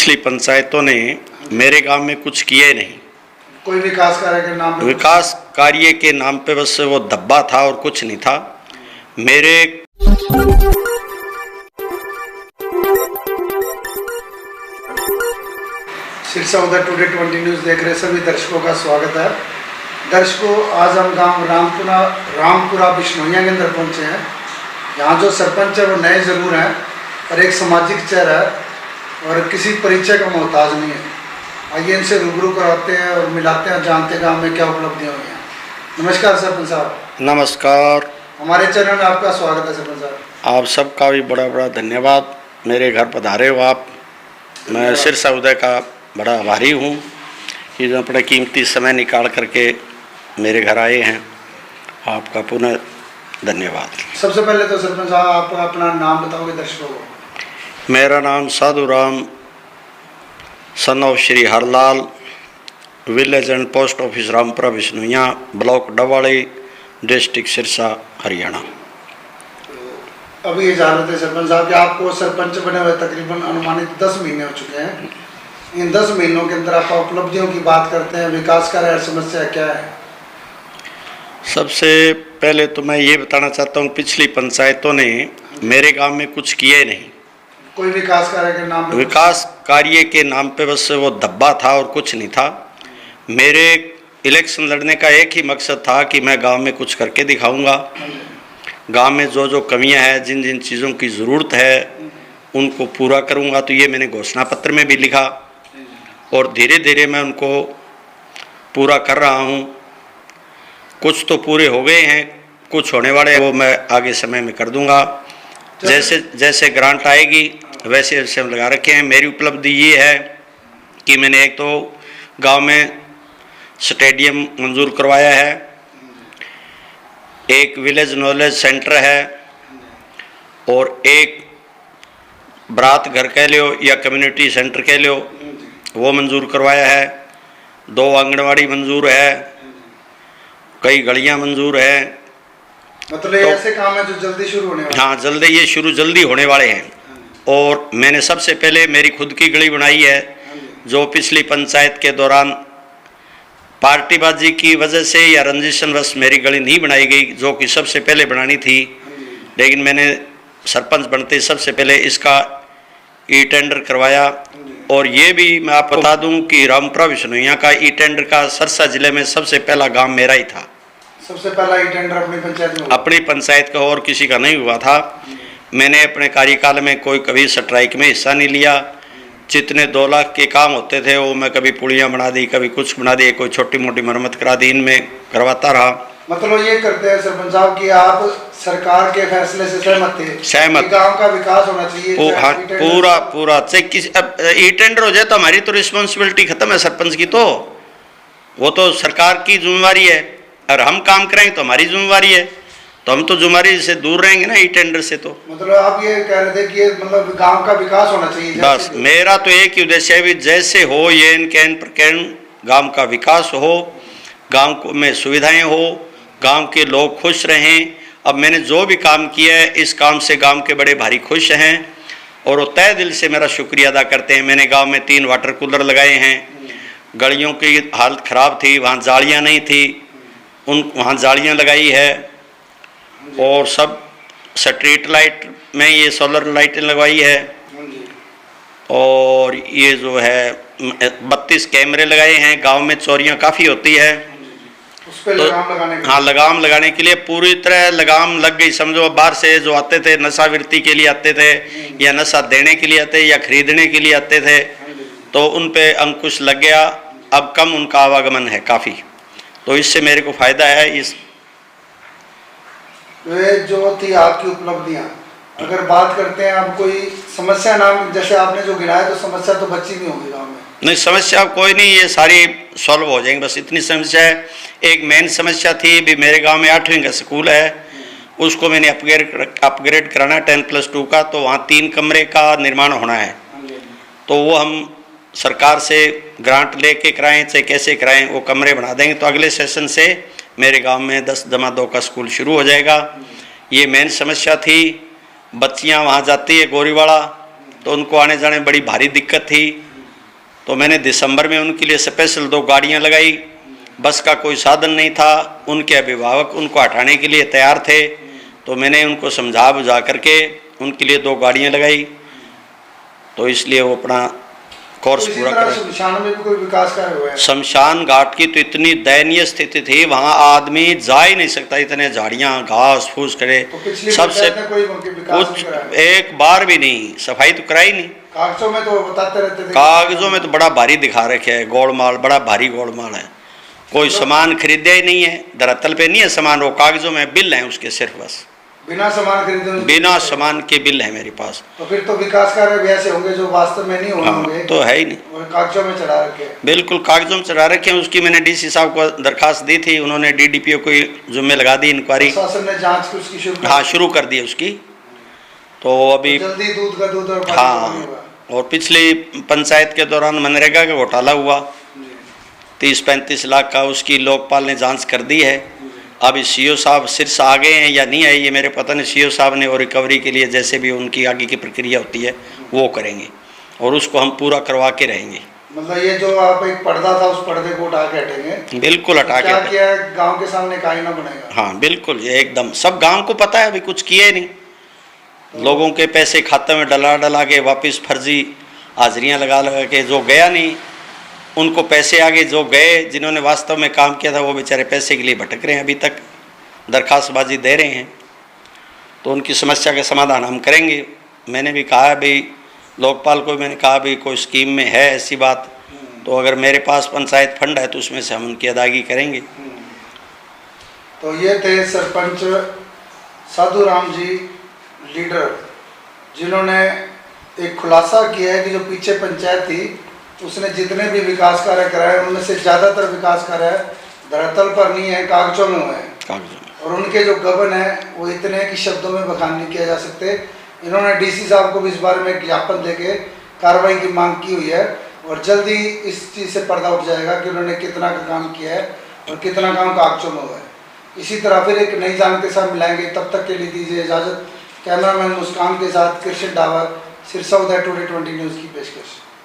पिछली पंचायतों ने मेरे गांव में कुछ किए नहीं। कोई विकास कार्य के नाम पे विकास कार्य के नाम पे बस वो धब्बा था और कुछ नहीं था। मेरे सिरसा उदय टुडे 20 न्यूज़ देख रहे सभी दर्शकों का स्वागत है। दर्शकों, आज हम गांव रामपुरा बिश्नोइया के अंदर पहुंचे हैं। यहाँ जो सरपंच है वो नए ज़रूर हैं और एक सामाजिक चेहरा है और किसी परिचय का मोहताज नहीं है। आइए इनसे रूबरू कराते हैं और मिलाते हैं, जानते हैं गाँव में क्या उपलब्धियाँ हुई हैं। नमस्कार सरपंच साहब। नमस्कार। हमारे चैनल में आपका स्वागत है सरपंच साहब। आप सबका भी बड़ा बड़ा धन्यवाद। मेरे घर पधारे हो आप। मैं सिरसा उदय का बड़ा आभारी हूँ कि जो अपने कीमती समय निकाल करके मेरे घर आए हैं। आपका पुनः धन्यवाद। सबसे पहले तो सरपंच साहब आप अपना नाम बताओगे दर्शकों को? मेरा नाम Sadhu Ram son of Shri Harlal, village and post office Rampura Bishnoia, block Dawadi, district Sirsa, Haryana. अभी ये जान रहे थे सरपंच साहब कि आपको सरपंच बने हुए तकरीबन अनुमानित 10 महीने हो चुके हैं। इन 10 महीनों के अंदर आप उपलब्धियों की बात करते हैं, विकास कार्य समस्या क्या है? सबसे पहले तो मैं ये बताना चाहता हूँ, पिछली पंचायतों ने मेरे गांव में कुछ किए नहीं। कोई विकास कार्य के नाम पे विकास कार्य के नाम पे बस वो धब्बा था और कुछ नहीं था। मेरे इलेक्शन लड़ने का एक ही मकसद था कि मैं गांव में कुछ करके दिखाऊंगा। गांव में जो जो कमियां हैं, जिन जिन चीज़ों की ज़रूरत है उनको पूरा करूंगा। तो ये मैंने घोषणा पत्र में भी लिखा और धीरे धीरे मैं उनको पूरा कर रहा हूं। कुछ तो पूरे हो गए हैं, कुछ होने वाले हैं, वो मैं आगे समय में कर दूंगा। जैसे जैसे ग्रांट आएगी वैसे वैसे हम लगा रखे हैं। मेरी उपलब्धि ये है कि मैंने एक तो गांव में स्टेडियम मंजूर करवाया है, एक विलेज नॉलेज सेंटर है और एक बारात घर कह लो या कम्युनिटी सेंटर कह लो वो मंजूर करवाया है। 2 आंगनवाड़ी मंजूर है, कई गलियां मंजूर है। मतलब ये ऐसे काम है जो जल्दी शुरू होने वाले हैं? हाँ, जल्दी होने वाले हैं। और मैंने सबसे पहले मेरी खुद की गली बनाई है, जो पिछली पंचायत के दौरान पार्टीबाजी की वजह से या रंजिशनवश मेरी गली नहीं बनाई गई, जो कि सबसे पहले बनानी थी। लेकिन मैंने सरपंच बनते सबसे पहले इसका ई टेंडर करवाया। और ये भी मैं आपको बता दूं कि रामपुरा बिश्नोइया का ई टेंडर का सिरसा जिले में सबसे पहला गांव मेरा ही था। सबसे पहला ई टेंडर अपनी पंचायत में? अपनी पंचायत का, और किसी का नहीं हुआ था। मैंने अपने कार्यकाल में कोई कभी स्ट्राइक में हिस्सा नहीं लिया। जितने 2 लाख के काम होते थे वो मैं कभी पुलियाँ बना दी, कभी कुछ बना दी, कोई छोटी मोटी मरम्मत करा दी, इनमें करवाता रहा। मतलब ये करते हैं सरपंच साहब कि आप सरकार के फैसले से सहमत थे? सहमत। गांव का विकास होना चाहिए। हाँ, पूरा चाहे किसी ई टेंडर हो जाए तो हमारी तो रिस्पॉन्सिबिलिटी खत्म है सरपंच की। तो वो तो सरकार की जिम्मेवारी है और हम काम करेंगे तो हमारी जिम्मेवारी है। तो हम तो जिम्मेवारी से दूर रहेंगे ना ई टेंडर से। तो मतलब आप ये कह रहे थे कि मतलब गांव का विकास होना चाहिए? बस मेरा तो एक ही उद्देश्य है, जैसे हो ये कैन प्रकैन गांव का विकास हो, गांव में सुविधाएं हो, गांव के लोग खुश रहें। अब मैंने जो भी काम किया है इस काम से गांव के बड़े भारी खुश हैं और वो तय दिल से मेरा शुक्रिया अदा करते हैं। मैंने गांव में 3 वाटर कूलर लगाए हैं। गलियों की हालत ख़राब थी, वहाँ जालियाँ नहीं थी, वहाँ जालियाँ लगाई है। और सब स्ट्रीट लाइट में ये सोलर लाइटें लगवाई है। और ये जो है 32 कैमरे लगाए हैं। गांव में चोरियां काफ़ी होती है, उस पे तो लगाम लगाने के लिए? हाँ, लगाम लगाने के लिए पूरी तरह लगाम लग गई। समझो बाहर से जो आते थे नशावृत्ति के लिए आते थे या नशा देने के लिए आते या खरीदने के लिए आते थे, तो उन पे अंकुश लग गया। अब कम उनका आवागमन है काफ़ी, तो इससे मेरे को फ़ायदा है। इस वे जो थी आपकी उपलब्धियां, अगर बात करते हैं अब कोई समस्या नाम जैसे आपने जो गिनाया, तो समस्या तो बची नहीं होगी गाँव में? नहीं, समस्या कोई नहीं, ये सारी सॉल्व हो जाएंगी। बस इतनी समस्या है। एक मेन समस्या थी भी, मेरे गांव में 8वीं का स्कूल है, उसको मैंने अपग्रेड कराना 10+2 का। तो वहाँ 3 कमरे का निर्माण होना है। तो वो हम सरकार से ग्रांट लेके कराएं चाहे कैसे कराएं, वो कमरे बना देंगे। तो अगले सेशन से मेरे गांव में 10+2 का स्कूल शुरू हो जाएगा। ये मेन समस्या थी। बच्चियां वहाँ जाती है गोरीवाड़ा, तो उनको आने जाने बड़ी भारी दिक्कत थी। तो मैंने दिसंबर में उनके लिए स्पेशल 2 गाड़ियां लगाई। बस का कोई साधन नहीं था, उनके अभिभावक उनको हटाने के लिए तैयार थे, तो मैंने उनको समझा बुझा करके उनके लिए 2 गाड़ियां लगाई, तो इसलिए वो अपना कोर्स तो इसी पूरा तरह करें। शमशान में भी कोई विकास कार्य हुआ है? शमशान घाट की तो इतनी दयनीय स्थिति थी, वहाँ आदमी जा ही नहीं सकता, इतने झाड़ियाँ घास फूस करे। तो पिछली सबसे पंचायत ने कोई विकास कुछ नहीं कराया? एक बार भी नहीं, सफाई तो कराई नहीं। कागजों में तो वो बताते रहते थे। कागजों में तो बड़ा भारी दिखा रखे है, गोलमाल, बड़ा भारी गोलमाल है। कोई सामान खरीदे ही नहीं है, धरातल पे नहीं है सामान, वो कागजों में बिल है उसके सिर्फ, बस बिना सामान खरीदे बिना सामान के बिल है मेरे पास। तो फिर तो विकास कार्य भी ऐसे होंगे जो वास्तव में नहीं होने होंगे। हाँ, तो है ही नहीं, और कागजों में चढ़ा रखे हैं। बिल्कुल कागजों में चढ़ा रखे हैं। उसकी मैंने डीसी साहब को दरखास्त दी थी, उन्होंने डीडीपीओ को जुम्मे लगा दी इंक्वायरी। प्रशासन ने जांच की उसकी शुरू हाँ, शुरू कर दी उसकी। तो अभी तो जल्दी दूध का दूध और पानी का पानी हाँ, होगा। और पिछली पंचायत के दौरान मनरेगा का घोटाला हुआ 30-35 लाख का, उसकी लोकपाल ने जांच कर दी है। अभी सीओ साहब सिरसा आ गए हैं या नहीं आए ये मेरे पता नहीं। सीओ साहब ने वो रिकवरी के लिए जैसे भी उनकी आगे की प्रक्रिया होती है वो करेंगे, और उसको हम पूरा करवा के रहेंगे। मतलब ये जो आप एक पर्दा था उस पर्दे को उठा के हटेंगे? बिल्कुल हटा क्या के। किया है गांव के सामने का ही ना बनेगा? हाँ बिल्कुल, ये एकदम सब गांव को पता है, अभी कुछ किए ही नहीं। लोगों के पैसे खाते में डला के वापस फर्जी हाजिरियाँ लगा के, जो गया नहीं उनको पैसे आगे, जो गए जिन्होंने वास्तव में काम किया था वो बेचारे पैसे के लिए भटक रहे हैं, अभी तक दरखास्तबाजी दे रहे हैं। तो उनकी समस्या का समाधान हम करेंगे। मैंने भी कहा भाई, लोकपाल को मैंने कहा भाई कोई स्कीम में है ऐसी बात, तो अगर मेरे पास पंचायत फंड है तो उसमें से हम उनकी अदायगी करेंगे। तो ये थे सरपंच साधु राम जी लीडर, जिन्होंने एक खुलासा किया है कि जो पीछे पंचायत थी उसने जितने भी विकास कार्य कराए उनमें से ज़्यादातर विकास कार्य धरातल पर नहीं है, कागजों में हुए हैं। और उनके जो गबन है वो इतने हैं कि शब्दों में बखान नहीं किया जा सकते। इन्होंने डीसी साहब को भी इस बारे में एक ज्ञापन देके कार्रवाई की मांग की हुई है, और जल्दी इस चीज़ से पर्दा उठ जाएगा कि उन्होंने कितना का काम किया है और कितना काम कागजों में हुआ है। इसी तरह फिर एक नई जानकारी के साथ मिलाएंगे, तब तक के लिए दीजिए इजाज़त। कैमरामैन मुस्कान के साथ कृष्ण डावर, सिरसा उदय टुडे 20 न्यूज़ की पेशकश।